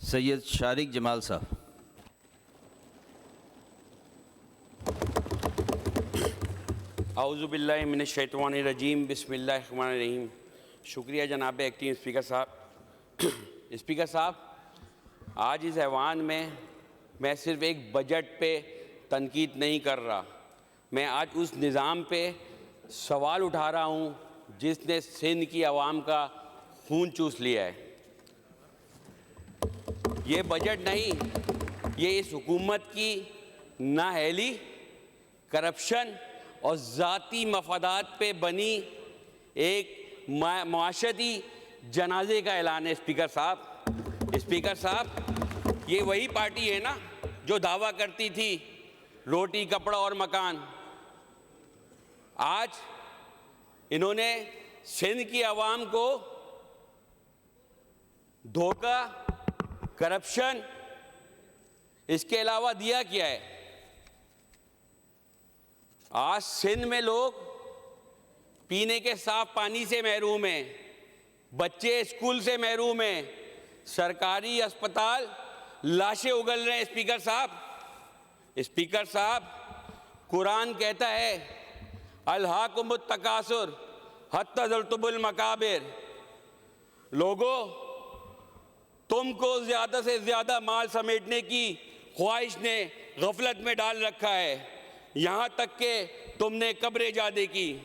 सैयद शारिक जमाल साहब। आऊज़ुबिल्लाहि मिनश्शैतानिर्रजीम बिस्मिल्लाहिर्रहमानिर्रहीम। शुक्रिया जनाब एक्टिंग स्पीकर साहब। स्पीकर साहब, आज इस ऐवान में मैं सिर्फ़ एक बजट पे तनकीद नहीं कर रहा, मैं आज उस निज़ाम पे सवाल उठा रहा हूँ जिसने सिंध की आवाम का खून चूस लिया है। ये बजट नहीं, ये इस हुकूमत की नाअहली, करप्शन और ज़ाती मफादात पे बनी एक माशरती जनाजे का ऐलान है। स्पीकर साहब, ये वही पार्टी है ना जो दावा करती थी रोटी, कपड़ा और मकान। आज इन्होंने सिंध की आवाम को धोखा, करप्शन, इसके अलावा दिया क्या है? आज सिंध में लोग पीने के साफ पानी से महरूम हैं, बच्चे स्कूल से महरूम हैं, सरकारी अस्पताल लाशें उगल रहे हैं। स्पीकर साहब, कुरान कहता है अलहाकुमुत तकासुर हत्ता ज़ुर्तुमुल मकाबिर। लोगों, तुमको ज़्यादा से ज़्यादा माल समेटने की ख्वाहिश ने गफलत में डाल रखा है, यहाँ तक कि तुमने कब्रें इजादे की।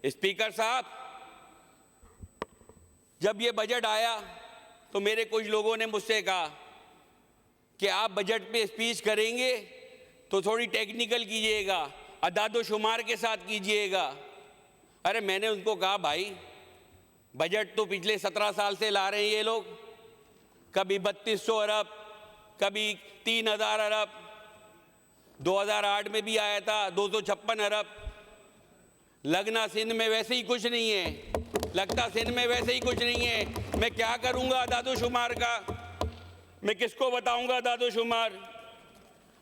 स्पीकर साहब, जब ये बजट आया तो मेरे कुछ लोगों ने मुझसे कहा कि आप बजट पे स्पीच करेंगे तो थोड़ी टेक्निकल कीजिएगा, अदाद शुमार के साथ कीजिएगा। अरे मैंने उनको कहा, भाई बजट तो पिछले 17 साल से ला रहे हैं ये लोग, कभी 3200 अरब, कभी 3000 अरब, 2008 में भी आया था 256 अरब। लगना सिंध में वैसे ही कुछ नहीं है, लगता सिंध में वैसे ही कुछ नहीं है। मैं क्या करूंगा अदाद शुमार का? मैं किसको बताऊंगा अदाद शुमार?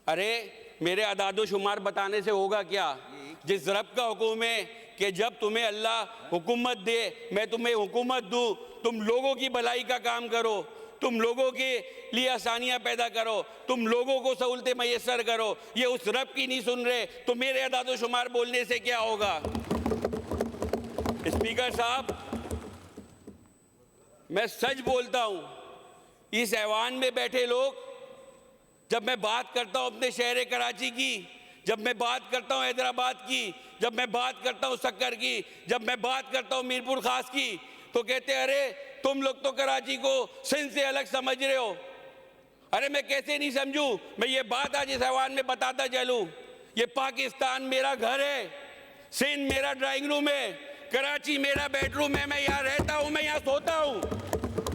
अरे मेरे अदाद शुमार बताने से होगा क्या? जिस रब का हुक्म है कि जब तुम्हें अल्लाह हुकूमत दे मैं तुम्हें हुकूमत दूँ, तुम लोगों की भलाई का काम करो, तुम लोगों के लिए आसानियां पैदा करो, तुम लोगों को सहूलतें मैसर करो। ये उस रब की नहीं सुन रहे तो मेरे अदाद शुमार बोलने से क्या होगा? स्पीकर साहब, मैं सच बोलता हूं, इस ऐवान में बैठे लोग, जब मैं बात करता हूं अपने शहर कराची की, जब मैं बात करता हूं हैदराबाद की, जब मैं बात करता हूं सक्कर की, जब मैं बात करता हूं मीरपुर खास की, तो कहते हैं अरे तुम लोग तो कराची को सिंध से अलग समझ रहे हो। अरे मैं कैसे नहीं समझूं? मैं ये बात आज इस ऐवान में बताता चलूं। ये पाकिस्तान मेरा घर है, सिंध मेरा ड्राइंग रूम है, कराची मेरा बेडरूम है, मैं यहाँ रहता हूँ, मैं यहाँ सोता हूँ।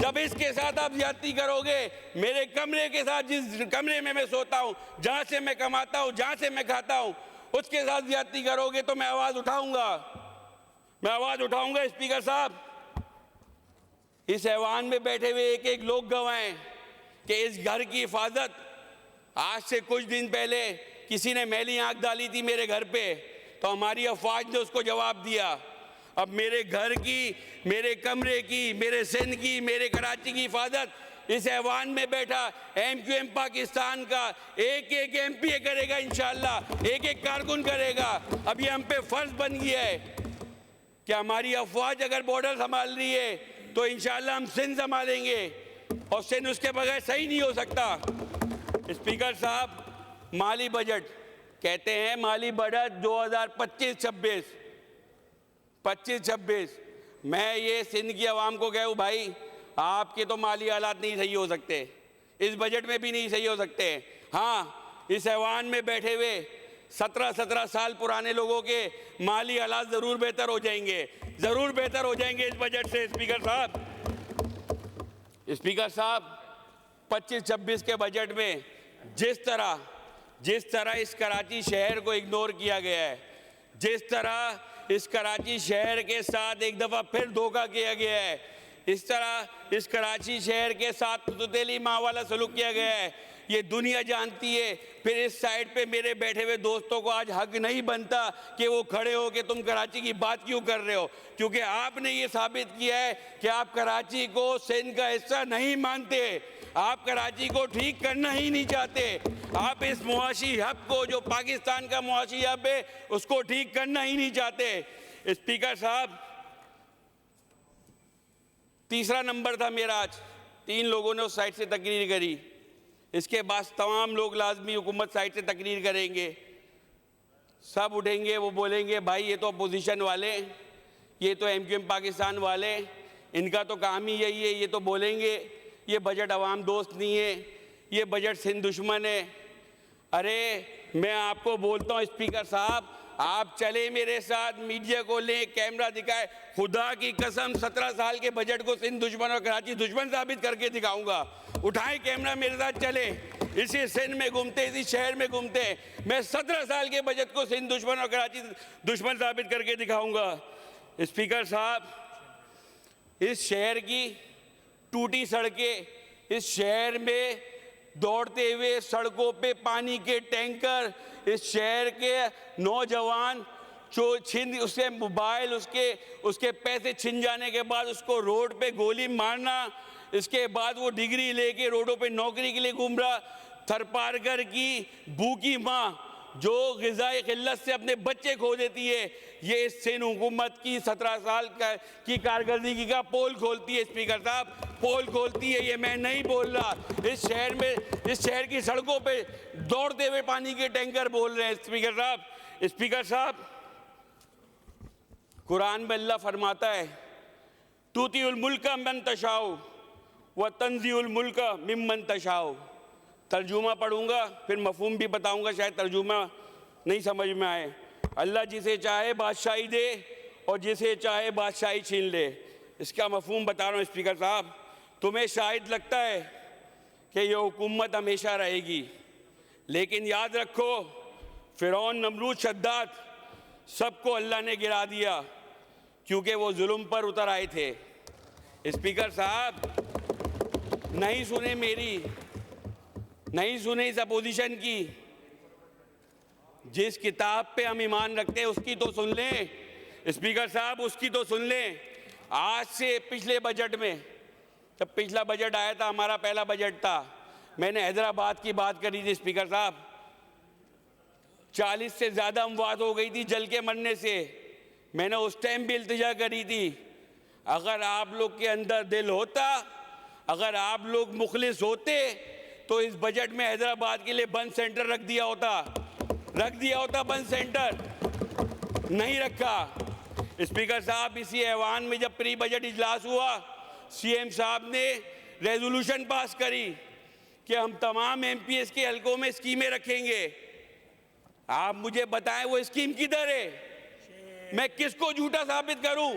जब इसके साथ आप ज्यादती करोगे, मेरे कमरे के साथ, जिस कमरे में मैं सोता हूँ, जहाँ से मैं कमाता हूँ, जहाँ से मैं खाता हूँ, उसके साथ ज्यादती करोगे तो मैं आवाज़ उठाऊंगा, मैं आवाज़ उठाऊंगा। स्पीकर साहब, इस ऐवान में बैठे हुए एक एक लोग गवाएं कि इस घर की हिफाजत, आज से कुछ दिन पहले किसी ने मैली आंख डाली थी मेरे घर पे, तो हमारी अफवाज ने उसको जवाब दिया। अब मेरे घर की, मेरे कमरे की, मेरे सिंध की, मेरे कराची की हिफाजत इस ऐवान में बैठा MQM पाकिस्तान का एक एक MPA करेगा, इंशाअल्लाह एक एक कारकुन करेगा। अब ये हम पे फर्ज बन गया है कि हमारी अफवाज अगर बॉर्डर संभाल रही है तो इंशाअल्लाह हम सिंध संभालेंगे, और सिंध उसके बगैर सही नहीं हो सकता। स्पीकर साहब, माली बजट कहते हैं, माली बजट 2025-26, मैं ये सिंध की आवाम को कहूँ, भाई आपके तो माली हालात नहीं सही हो सकते, इस बजट में भी नहीं सही हो सकते। हाँ, इस ऐवान में बैठे हुए 17 साल पुराने लोगों के माली हालात ज़रूर बेहतर हो जाएंगे, ज़रूर बेहतर हो जाएंगे इस बजट से। स्पीकर साहब, 25-26 के बजट में जिस तरह इस कराची शहर को इग्नोर किया गया है, जिस तरह इस कराची शहर के साथ एक दफ़ा फिर धोखा किया गया है, इस तरह इस कराची शहर के साथ मुतदली माँ वाला सलूक किया गया है, ये दुनिया जानती है। फिर इस साइड पे मेरे बैठे हुए दोस्तों को आज हक नहीं बनता कि वो खड़े हो कि तुम कराची की बात क्यों कर रहे हो, क्योंकि आपने ये साबित किया है कि आप कराची को सिंध का हिस्सा नहीं मानते, आप कराची को ठीक करना ही नहीं चाहते, आप इस मुआशी हब को जो पाकिस्तान का मुआशी हब है उसको ठीक करना ही नहीं चाहते। स्पीकर साहब, तीसरा नंबर था मेरा आज, 3 लोगों ने उस साइड से तकरीर करी, इसके बाद तमाम लोग लाजमी हुकूमत साइड से तकरीर करेंगे, सब उठेंगे, वो बोलेंगे भाई ये तो अपोजिशन वाले, ये तो MQM पाकिस्तान वाले, इनका तो काम ही यही है, ये तो बोलेंगे ये बजट अवाम दोस्त नहीं है, ये बजट सिंध दुश्मन है। अरे मैं आपको बोलता हूँ स्पीकर साहब, आप चले मेरे साथ, मीडिया को लें, कैमरा दिखाए, खुदा की कसम 17 साल के बजट को सिंध दुश्मन और कराची दुश्मन साबित करके दिखाऊंगा। उठाएं कैमरा, मेरे साथ चले, इसी सिंध में घूमते, इसी शहर में घूमते, मैं 17 साल के बजट को सिंध दुश्मन और कराची दुश्मन साबित करके दिखाऊंगा। स्पीकर साहब, इस शहर की टूटी सड़कें, इस शहर में दौड़ते हुए सड़कों पे पानी के टैंकर, इस शहर के नौजवान जो छीन उसके मोबाइल, उसके पैसे छिन जाने के बाद उसको रोड पे गोली मारना, इसके बाद वो डिग्री लेके रोडों पे नौकरी के लिए घूम रहा, थरपारकर की भूखी माँ जो ग़िज़ाई क़िल्लत से अपने बच्चे खो देती है, ये इस सिंध हुकूमत की 17 साल की कारकर्दगी का पोल खोलती है। स्पीकर साहब, पोल खोलती है, ये मैं नहीं बोल रहा, इस शहर में, इस शहर की सड़कों पे दौड़ते हुए पानी के टैंकर बोल रहे हैं। स्पीकर साहब, कुरान में अल्लाह फरमाता है, तूतीउल मुल्क मन तशाओ व तंज़ीउल मुल्क मिम्मन तशाओ। तर्जुमा पढ़ूंगा, फिर मफहूम भी बताऊंगा, शायद तर्जुमा नहीं समझ में आए। अल्लाह जिसे चाहे बादशाही दे और जिसे चाहे बादशाही छीन ले। इसका मफहूम बता रहा हूँ स्पीकर साहब, तुम्हें शायद लगता है कि ये हुकूमत हमेशा रहेगी, लेकिन याद रखो फ़िरौन, नमरूद, शद्दाद सबको अल्लाह ने गिरा दिया क्योंकि वो जुल्म पर उतर आए थे। स्पीकर साहब, नहीं सुने मेरी, नहीं सुने इस अपोजिशन की, जिस किताब पे हम ईमान रखते हैं उसकी तो सुन लें। स्पीकर साहब, उसकी तो सुन लें। आज से पिछले बजट में, जब पिछला बजट आया था, हमारा पहला बजट था, मैंने हैदराबाद की बात करी थी। स्पीकर साहब, 40 से ज़्यादा अमवात हो गई थी जल के मरने से। मैंने उस टाइम भी इल्तिजा करी थी, अगर आप लोग के अंदर दिल होता, अगर आप लोग मुखलिस होते तो इस बजट में हैदराबाद के लिए बंद सेंटर रख दिया होता बंद सेंटर, नहीं रखा। स्पीकर साहब, इसी ऐवान में जब प्री बजट इजलास हुआ, CM साहब ने रेजोल्यूशन पास करी कि हम तमाम MPS के हलकों में स्कीमें रखेंगे। आप मुझे बताएं वो स्कीम किधर है? मैं किसको झूठा साबित करूं?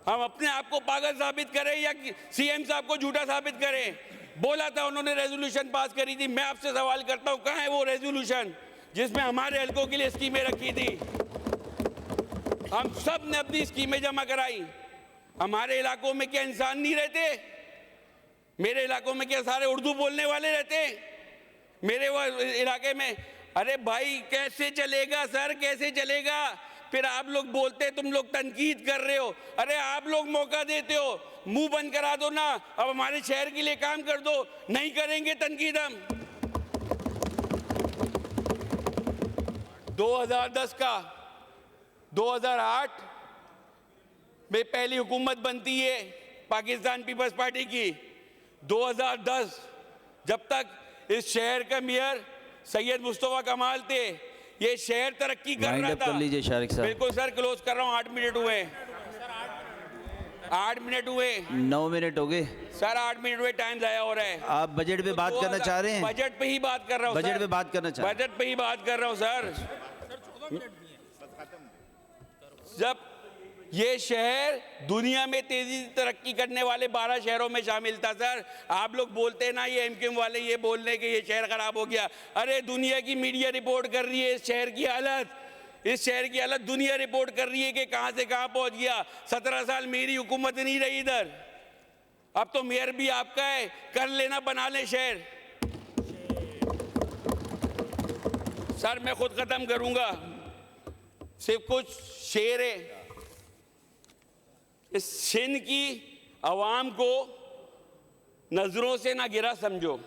हम अपने आप को पागल साबित करें या CM साहब को झूठा साबित करें? बोला था उन्होंने, रेजोल्यूशन पास करी थी। मैं आपसे सवाल करता हूं, कहां है वो रेजोल्यूशन जिसमें हमारे हलकों के लिए स्कीमें रखी थी? हम सब ने अपनी स्कीमें जमा कराई। हमारे इलाकों में क्या इंसान नहीं रहते? मेरे इलाकों में क्या सारे उर्दू बोलने वाले रहते? मेरे वो इलाके में, अरे भाई कैसे चलेगा सर, कैसे चलेगा? फिर आप लोग बोलते, तुम लोग तनकीद कर रहे हो। अरे आप लोग मौका देते हो, मुंह बंद करा दो ना, अब हमारे शहर के लिए काम कर दो। नहीं करेंगे तनकीद हम। 2010 का 2008 में पहली हुकूमत बनती है पाकिस्तान पीपल्स पार्टी की। 2010 जब तक इस शहर का मेयर सैयद मुस्तफा कमाल थे, ये शहर तरक्की कर रहा था। कर लीजिए शारिक साहब। बिल्कुल सर, क्लोज कर रहा हूँ, 8 मिनट हुए। 8 मिनट हुए। 9 मिनट हो गए सर, 8 मिनट हुए, टाइम जाया हो रहा है। आप बजट पे बात करना चाह रहे हैं? बजट पे ही बात कर रहा हूँ। बजट पे बात करना चाह रहे हैं? बजट पे ही बात कर रहा हूँ सर। जब ये शहर दुनिया में तेजी से तरक्की करने वाले 12 शहरों में शामिल था सर, आप लोग बोलते हैं ना ये MQM वाले ये बोल रहे कि ये शहर खराब हो गया। अरे दुनिया की मीडिया रिपोर्ट कर रही है इस शहर की हालत। इस शहर की हालत दुनिया रिपोर्ट कर रही है कि कहां से कहां पहुंच गया। 17 साल मेरी हुकूमत नहीं रही इधर, अब तो मेयर भी आपका है, कर लेना, बना ले शहर। सर मैं खुद खत्म करूंगा, सिर्फ कुछ शेर है। इस सिंध की आवाम को नजरों से ना गिरा समझो,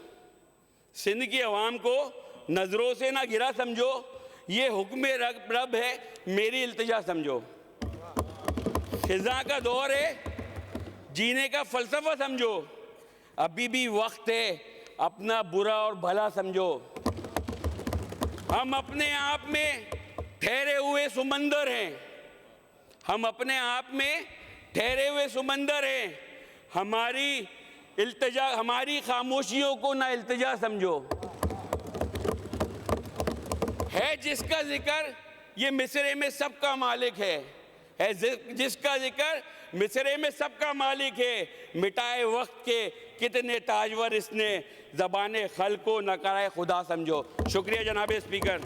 सिंध की आवाम को नजरों से ना गिरा समझो, ये हुक्म रब है, मेरी इल्तिजा समझो। खिज़ां का दौर है, जीने का फलसफा समझो, अभी भी वक्त है, अपना बुरा और भला समझो। हम अपने आप में ठहरे हुए समंदर हैं, हम अपने आप में ठहरे हुए समंदर हैं। हमारी इल्तिजा, हमारी खामोशियों को ना इल्तिजा समझो। है जिसका जिक्र ये मिस्र में सबका मालिक है जिसका जिक्र मिस्र में सबका मालिक है। मिटाए वक्त के कितने ताजवर इसने, ज़बाने खल को न कराए खुदा समझो। शुक्रिया जनाब स्पीकर।